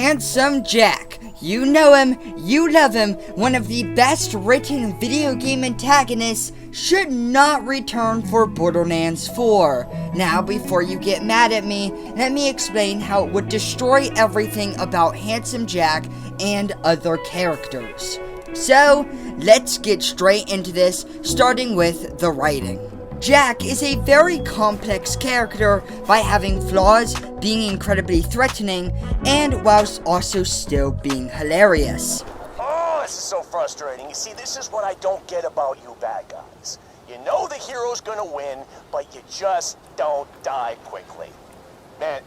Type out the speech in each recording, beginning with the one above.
Handsome Jack. You know him, you love him, one of the best written video game antagonists, should not return for Borderlands 4. Now, before you get mad at me, let me explain how it would destroy everything about Handsome Jack and other characters. So, let's get straight into this, starting with the writing. Jack is a very complex character by having flaws, being incredibly threatening, and whilst also still being hilarious. Oh, this is so frustrating. You see, this is what I don't get about you bad guys. You know the hero's gonna win, but you just don't die quickly. Man,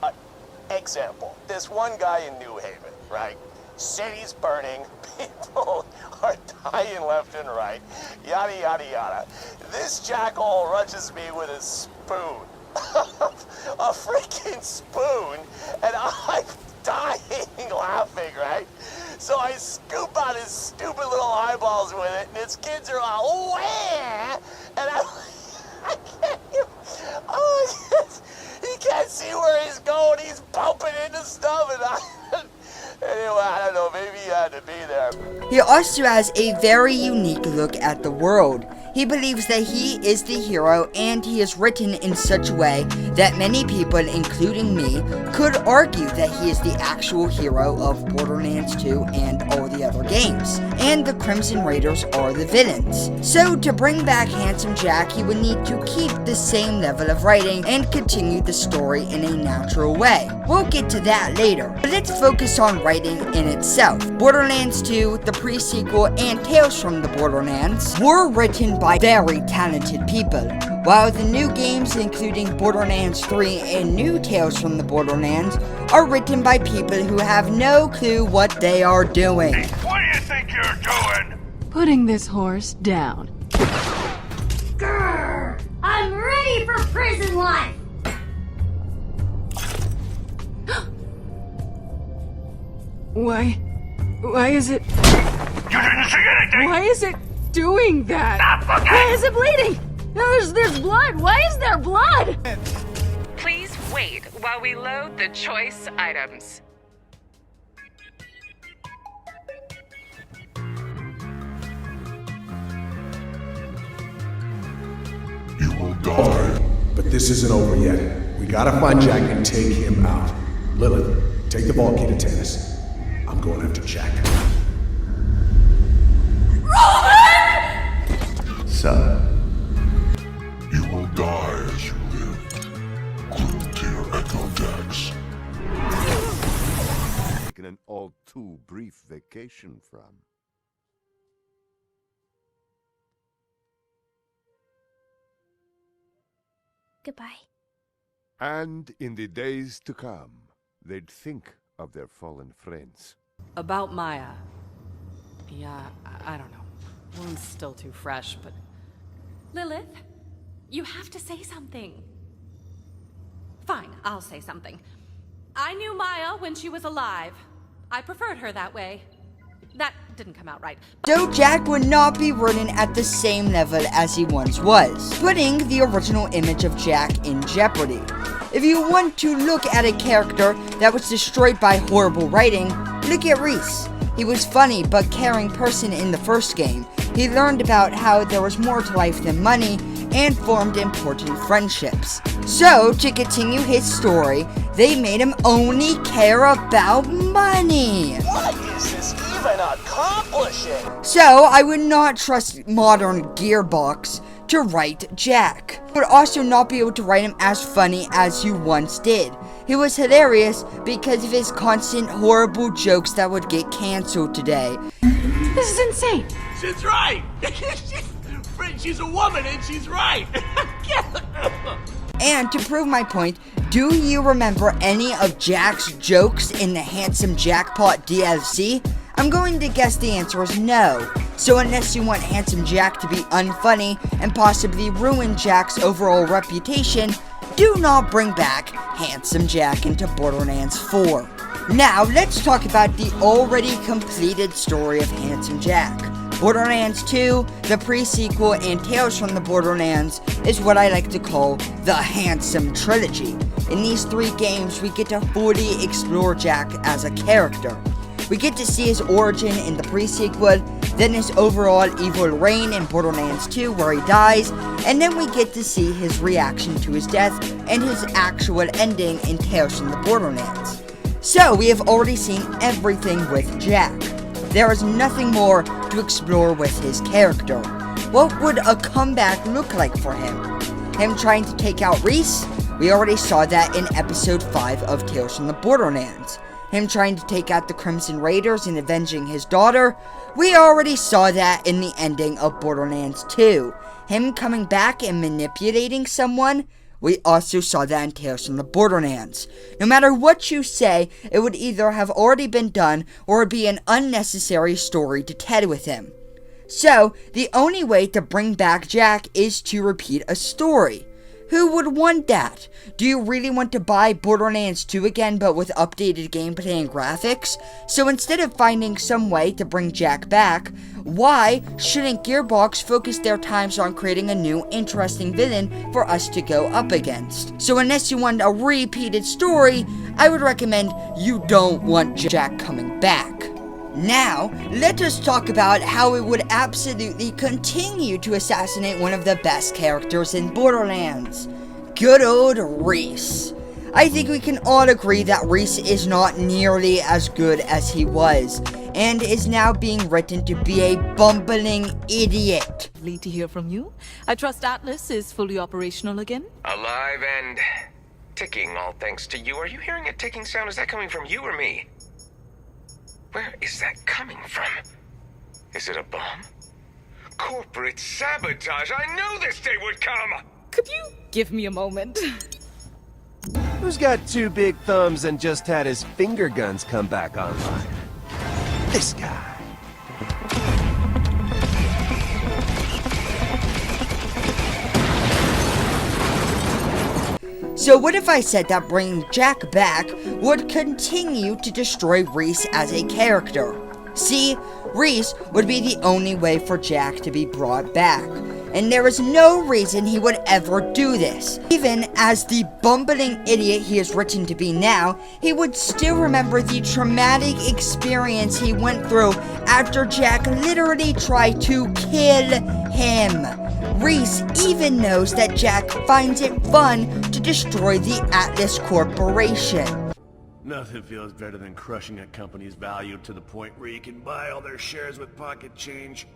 example, this one guy in New Haven, right? City's burning, people are dying left and right, yada yada yada. This jackal rushes me with a spoon, a freaking spoon, and I'm dying laughing, right? So I scoop out his stupid little eyeballs with it, and his kids are all, wah! And I can't even, he can't see where he's going, he's bumping into stuff, and anyway, I don't know, maybe he had to be there. He also has a very unique look at the world. He believes that he is the hero, and he is written in such a way that many people, including me, could argue that he is the actual hero of Borderlands 2 and all the other games, and the Crimson Raiders are the villains. So to bring back Handsome Jack, he would need to keep the same level of writing and continue the story in a natural way. We'll get to that later, but let's focus on writing in itself. Borderlands 2, the pre-sequel, and Tales from the Borderlands were written by very talented people, while the new games, including Borderlands 3 and new Tales from the Borderlands, are written by people who have no clue what they are doing. What do you think you're doing? Putting this horse down. Grrr! I'm ready for prison life! Why is it... You didn't see anything! Why is it doing that? Why is it bleeding? There's blood! Why is there blood? Please wait while we load the choice items. You will die. But this isn't over yet. We gotta find Jack and take him out. Lilith, take the vault key to Tannis. I'm going after Jack. Son. You will die as you live. Glued to your echo decks. Taken an all too brief vacation from. Goodbye. And in the days to come, they'd think of their fallen friends. About Maya. Yeah, I don't know. Wound's still too fresh, but... Lilith, you have to say something. Fine, I'll say something. I knew Maya when she was alive. I preferred her that way. That didn't come out right. So Jack would not be written at the same level as he once was, putting the original image of Jack in jeopardy. If you want to look at a character that was destroyed by horrible writing, look at Rhys. He was funny but caring person in the first game. He learned about how there was more to life than money and formed important friendships. So, to continue his story, they made him only care about money. What is this even accomplishing? So, I would not trust modern Gearbox to write Jack. I would also not be able to write him as funny as you once did. He was hilarious because of his constant horrible jokes that would get cancelled today. This is insane! She's right! She's a woman and she's right! And to prove my point, do you remember any of Jack's jokes in the Handsome Jackpot DLC? I'm going to guess the answer is no. So unless you want Handsome Jack to be unfunny and possibly ruin Jack's overall reputation, do not bring back Handsome Jack into Borderlands 4. Now, let's talk about the already completed story of Handsome Jack. Borderlands 2, the pre-sequel, and Tales from the Borderlands is what I like to call the Handsome Trilogy. In these 3 games, we get to fully explore Jack as a character. We get to see his origin in the pre-sequel, then his overall evil reign in Borderlands 2 where he dies, and then we get to see his reaction to his death and his actual ending in Tales from the Borderlands. So, we have already seen everything with Jack. There is nothing more to explore with his character. What would a comeback look like for him? Him trying to take out Rhys? We already saw that in episode 5 of Tales from the Borderlands. Him trying to take out the Crimson Raiders and avenging his daughter? We already saw that in the ending of Borderlands 2. Him coming back and manipulating someone? We also saw that in Tales from the Borderlands. No matter what you say, it would either have already been done or would be an unnecessary story to tell with him. So, the only way to bring back Jack is to repeat a story. Who would want that? Do you really want to buy Borderlands 2 again but with updated gameplay and graphics? So instead of finding some way to bring Jack back, why shouldn't Gearbox focus their times on creating a new interesting villain for us to go up against? So unless you want a repeated story, I would recommend you don't want Jack coming back. Now, let us talk about how we would absolutely continue to assassinate one of the best characters in Borderlands. Good old Rhys. I think we can all agree that Rhys is not nearly as good as he was, and is now being written to be a bumbling idiot. Lovely to hear from you. I trust Atlas is fully operational again? Alive and ticking, all thanks to you. Are you hearing a ticking sound? Is that coming from you or me? Where is that coming from? Is it a bomb? Corporate sabotage! I knew this day would come! Could you give me a moment? Who's got 2 big thumbs and just had his finger guns come back online? This guy. So what if I said that bringing Jack back would continue to destroy Rhys as a character? See, Rhys would be the only way for Jack to be brought back, and there is no reason he would ever do this. Even as the bumbling idiot he is written to be now, he would still remember the traumatic experience he went through after Jack literally tried to kill him. Rhys even knows that Jack finds it fun to destroy the Atlas Corporation. Nothing feels better than crushing a company's value to the point where you can buy all their shares with pocket change.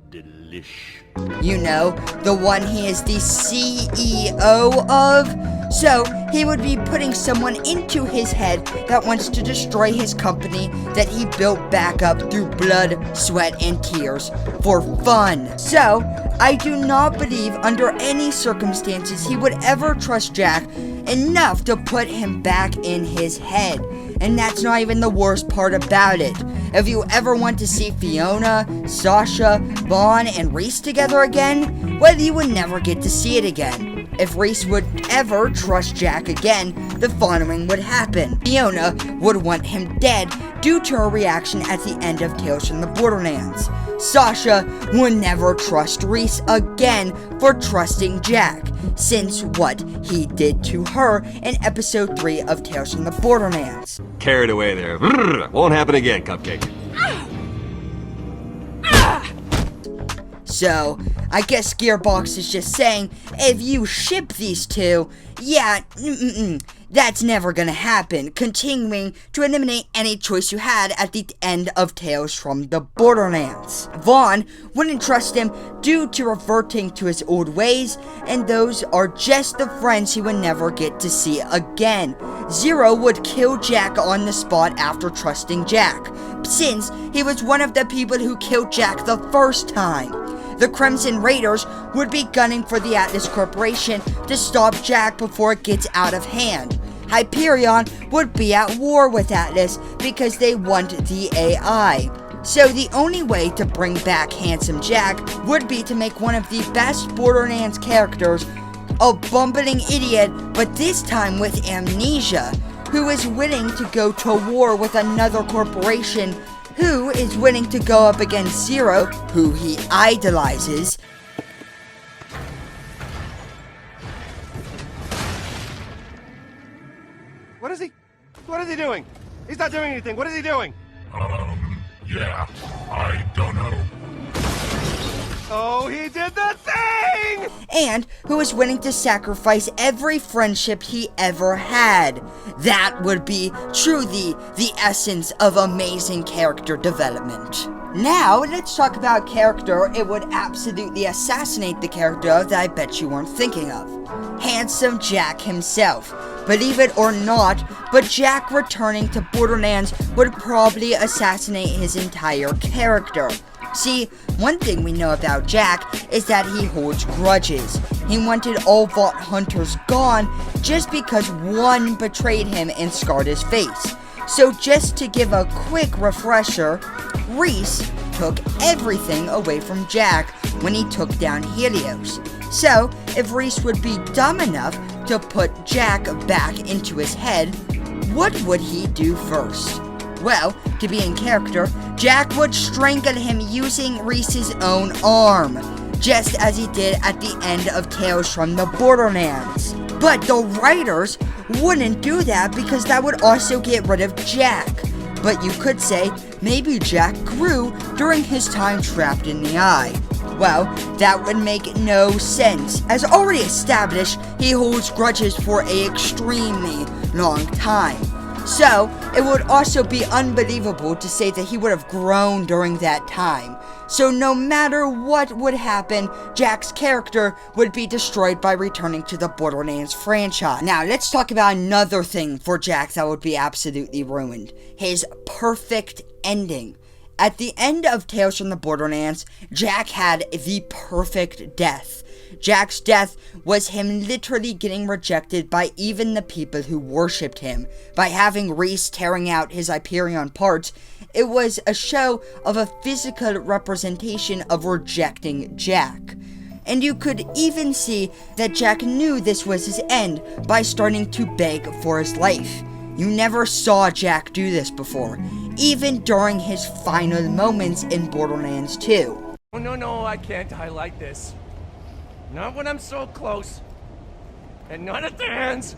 Delish. You know, the one he is the CEO of? So, he would be putting someone into his head that wants to destroy his company that he built back up through blood, sweat, and tears for fun. So, I do not believe under any circumstances he would ever trust Jack enough to put him back in his head. And that's not even the worst part about it. If you ever want to see Fiona, Sasha, Vaughn, and Rhys together again, well, you would never get to see it again. If Rhys would ever trust Jack again, the following would happen. Fiona would want him dead due to her reaction at the end of Tales from the Borderlands. Sasha would never trust Rhys again for trusting Jack, since what he did to her in episode 3 of Tales from the Borderlands. Carried away there. Won't happen again, Cupcake. So, I guess Gearbox is just saying, if you ship these two, yeah, that's never gonna happen, continuing to eliminate any choice you had at the end of Tales from the Borderlands. Vaughn wouldn't trust him due to reverting to his old ways, and those are just the friends he would never get to see again. Zero would kill Jack on the spot after trusting Jack, since he was one of the people who killed Jack the first time. The Crimson Raiders would be gunning for the Atlas Corporation to stop Jack before it gets out of hand. Hyperion would be at war with Atlas because they want the AI. So the only way to bring back Handsome Jack would be to make one of the best Borderlands characters a bumbling idiot, but this time with amnesia, who is willing to go to war with another corporation, who is willing to go up against Zero, who he idolizes, what is he doing? He's not doing anything. What is he doing? Yeah, I don't know. Oh, he did the thing! And who is willing to sacrifice every friendship he ever had. That would be truly the essence of amazing character development. Now, let's talk about character it would absolutely assassinate the character that I bet you weren't thinking of. Handsome Jack himself. Believe it or not, but Jack returning to Borderlands would probably assassinate his entire character. See, one thing we know about Jack is that he holds grudges. He wanted all Vault Hunters gone just because one betrayed him and scarred his face. So just to give a quick refresher, Rhys took everything away from Jack when he took down Helios. So, if Rhys would be dumb enough to put Jack back into his head, what would he do first? Well, to be in character, Jack would strangle him using Rhys's own arm, just as he did at the end of Tales from the Borderlands. But the writers wouldn't do that because that would also get rid of Jack. But you could say maybe Jack grew during his time trapped in the eye. Well, that would make no sense. As already established, he holds grudges for an extremely long time. So, it would also be unbelievable to say that he would have grown during that time. So no matter what would happen, Jack's character would be destroyed by returning to the Borderlands franchise. Now, let's talk about another thing for Jack that would be absolutely ruined. His perfect ending. At the end of Tales from the Borderlands, Jack had the perfect death. Jack's death was him literally getting rejected by even the people who worshipped him. By having Rhys tearing out his Hyperion parts, it was a show of a physical representation of rejecting Jack. And you could even see that Jack knew this was his end by starting to beg for his life. You never saw Jack do this before, even during his final moments in Borderlands 2. Oh, no, I can't highlight this. Not when I'm so close. And not at the hands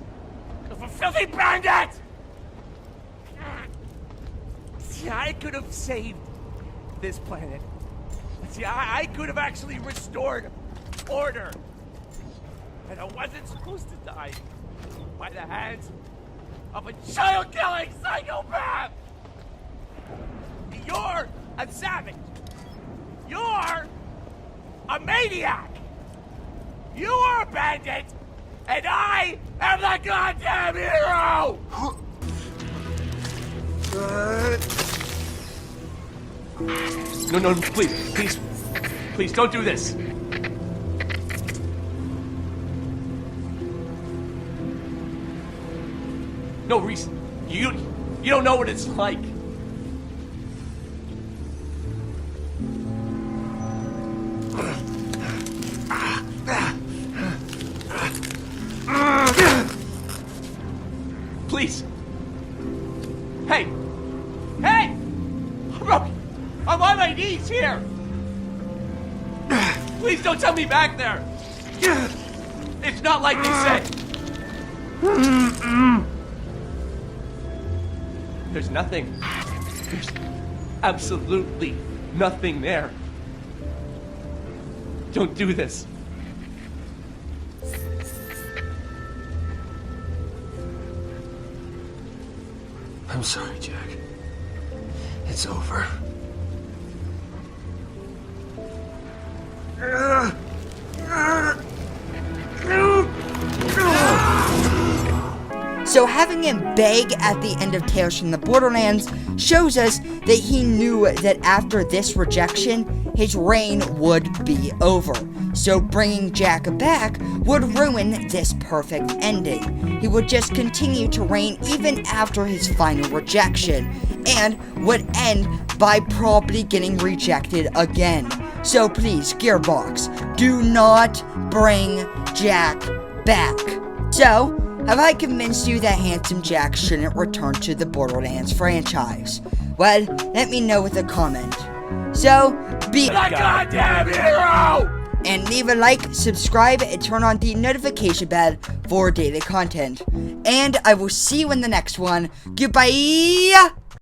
of a filthy bandit! See, I could have saved this planet. See, I could have actually restored order. And I wasn't supposed to die by the hands of a child-killing psychopath! You're a savage. You're a maniac. You are a bandit, and I am the goddamn hero! No, please, don't do this. No, Rhys, you don't know what it's like. Please. Hey! I'm on my knees here! Please don't tell me back there! It's not like they said! There's nothing. There's absolutely nothing there. Don't do this. I'm sorry, Jack. It's over. So having him beg at the end of Tales from the Borderlands shows us that he knew that after this rejection, his reign would be over. So bringing Jack back would ruin this perfect ending. He would just continue to reign even after his final rejection, and would end by probably getting rejected again. So please, Gearbox, do not bring Jack back. So, have I convinced you that Handsome Jack shouldn't return to the Borderlands franchise? Well, let me know with a comment. So, be the goddamn hero! And leave a like, subscribe, and turn on the notification bell for daily content. And I will see you in the next one. Goodbye!